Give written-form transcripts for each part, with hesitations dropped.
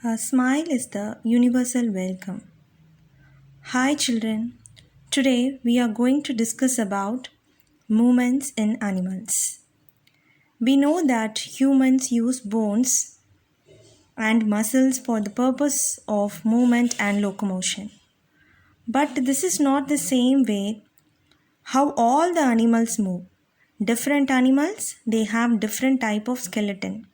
A smile is the universal welcome. Hi children. Today we are going to discuss about movements in animals. We know that humans use bones and muscles for the purpose of movement and locomotion. But this is not the same way how all the animals move. Different animals, they have different type of skeleton.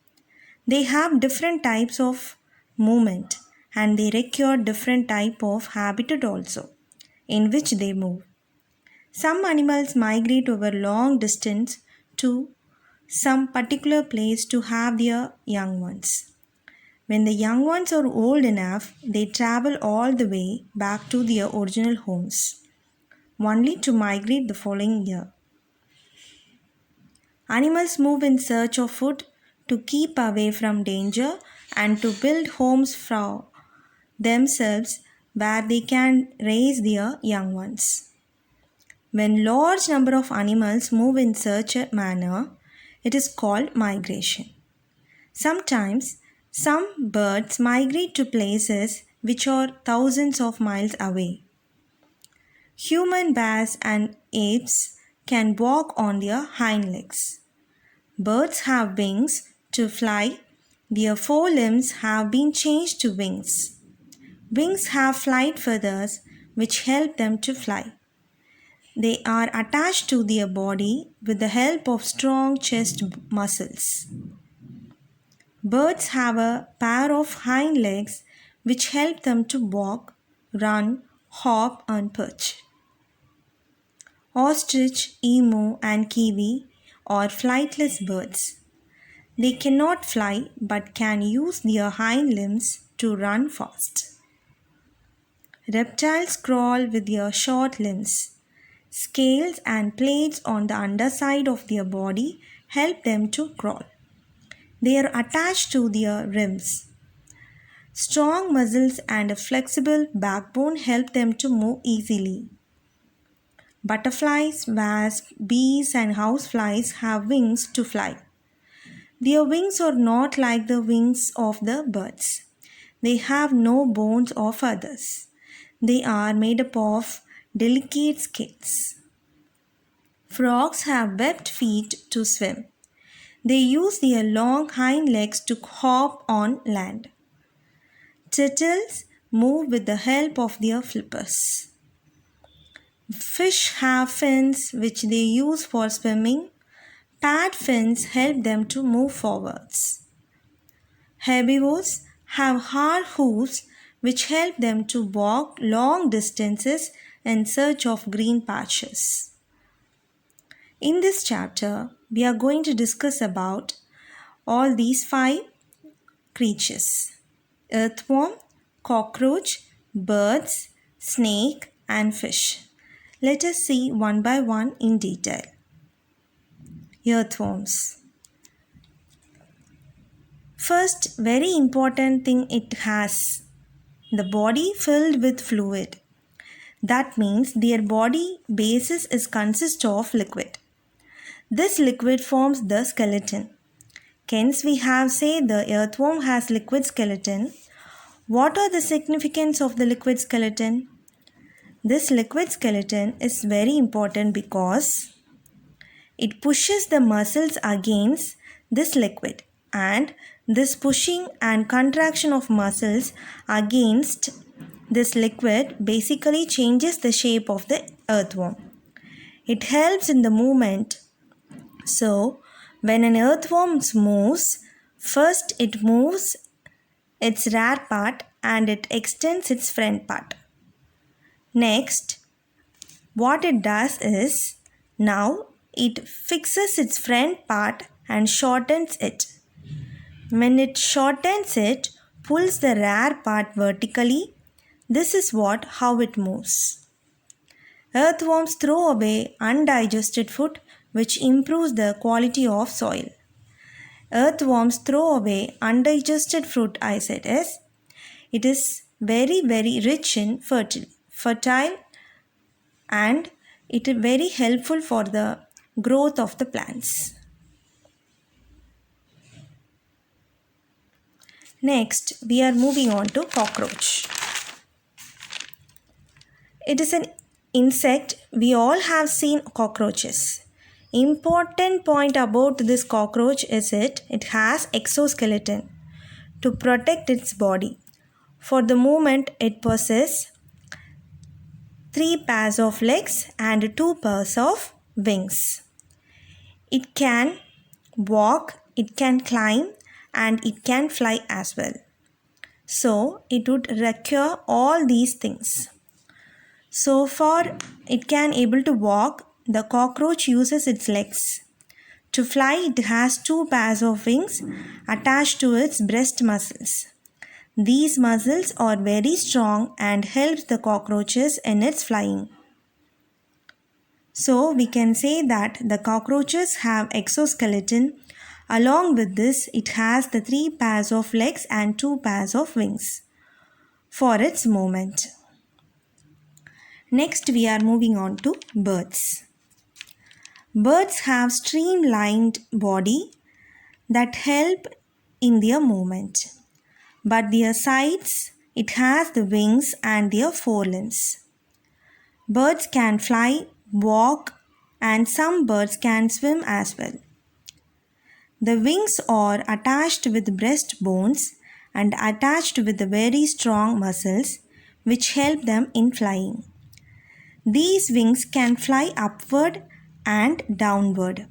They have different types of movement and they require different type of habitat also in which they move. Some animals migrate over long distance to some particular place to have their young ones. When the young ones are old enough, they travel all the way back to their original homes, only to migrate the following year. Animals move in search of food to keep away from danger and to build homes for themselves where they can raise their young ones. When large number of animals move in such a manner, it is called migration. Sometimes some birds migrate to places which are thousands of miles away. Human bears and apes can walk on their hind legs. Birds have wings to fly. Their forelimbs have been changed to wings. Wings have flight feathers which help them to fly. They are attached to their body with the help of strong chest muscles. Birds have a pair of hind legs which help them to walk, run, hop, and perch. Ostrich, emu, and kiwi are flightless birds. They cannot fly but can use their hind limbs to run fast. Reptiles crawl with their short limbs. Scales and plates on the underside of their body help them to crawl. They are attached to their ribs. Strong muscles and a flexible backbone help them to move easily. Butterflies, wasps, bees, and houseflies have wings to fly. Their wings are not like the wings of the birds. They have no bones or feathers. They are made up of delicate scales. Frogs have webbed feet to swim. They use their long hind legs to hop on land. Turtles move with the help of their flippers. Fish have fins which they use for swimming. Pad fins help them to move forwards. Herbivores have hard hooves which help them to walk long distances in search of green patches. In this chapter, we are going to discuss about all these 5 creatures: earthworm, cockroach, birds, snake, and fish. Let us see one by one in detail. Earthworms. First, very important thing, it has the body filled with fluid. That means their body basis is consist of liquid. This liquid forms the skeleton. Hence we have say the earthworm has liquid skeleton. What are the significance of the liquid skeleton? This liquid skeleton is very important because it pushes the muscles against this liquid, and this pushing and contraction of muscles against this liquid basically changes the shape of the earthworm. It helps in the movement. So, when an earthworm moves, first it moves its rear part and it extends its front part. Next, what it does is, now it fixes its front part and shortens it. When it shortens it, pulls the rear part vertically. This is how it moves. Earthworms throw away undigested food which improves the quality of soil. Earthworms throw away undigested fruit, I said, is it is very rich in fertile and it is very helpful for the growth of the plants. Next, we are moving on to cockroach. It is an insect. We all have seen cockroaches. Important point about this cockroach is it has exoskeleton to protect its body. For the moment, it possesses 3 pairs of legs and 2 pairs of wings. It can walk, it can climb, and it can fly as well. So, it would require all these things. So for it can able to walk, the cockroach uses its legs. To fly, it has 2 pairs of wings attached to its breast muscles. These muscles are very strong and helps the cockroaches in its flying. So we can say that the cockroaches have exoskeleton. Along with this, it has the 3 pairs of legs and 2 pairs of wings for its movement. Next, we are moving on to birds. Birds have streamlined body that help in their movement. But their sides, it has the wings and their forelimbs. Birds can fly, walk, and some birds can swim as well. The wings are attached with breastbones and attached with very strong muscles which help them in flying. These wings can fly upward and downward,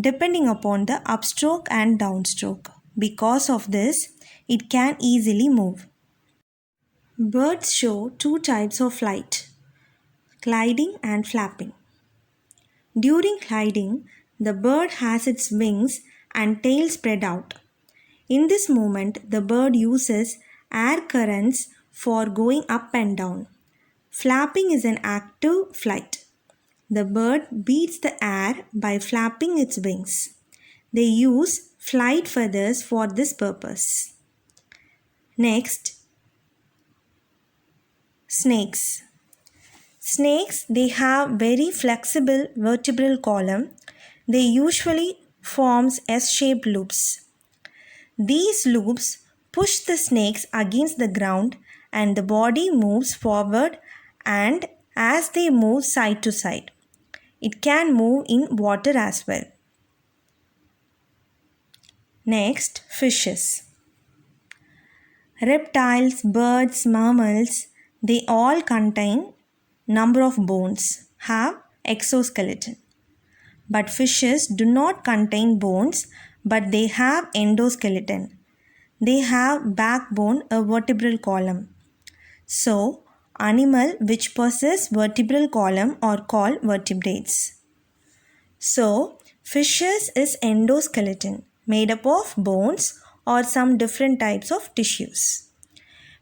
depending upon the upstroke and downstroke. Because of this, it can easily move. Birds show 2 types of flight, gliding and flapping. During gliding, the bird has its wings and tail spread out. In this movement, the bird uses air currents for going up and down. Flapping is an active flight. The bird beats the air by flapping its wings. They use flight feathers for this purpose. Next, snakes. Snakes, they have very flexible vertebral column. They usually forms S-shaped loops. These loops push the snakes against the ground and the body moves forward and as they move side to side. It can move in water as well. Next, fishes. Reptiles, birds, mammals, they all contain number of bones, have exoskeleton. But fishes do not contain bones, but they have endoskeleton. They have backbone, a vertebral column. So, animal which possess vertebral column are called vertebrates. So, fishes is endoskeleton made up of bones or some different types of tissues.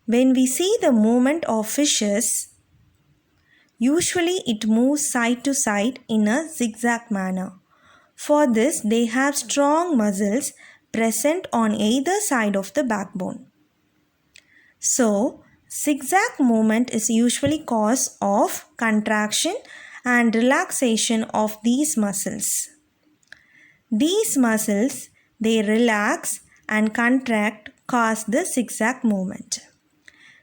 When we see the movement of fishes, usually it moves side to side in a zigzag manner. For this, they have strong muscles present on either side of the backbone. So, zigzag movement is usually cause of contraction and relaxation of these muscles. These muscles, they relax and contract cause the zigzag movement,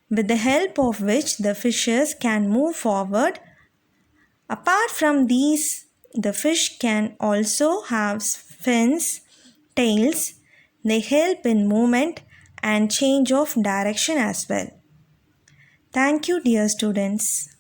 with the help of which the fishes can move forward. Apart from these, the fish can also have fins, tails. They help in movement and change of direction as well. Thank you, dear students.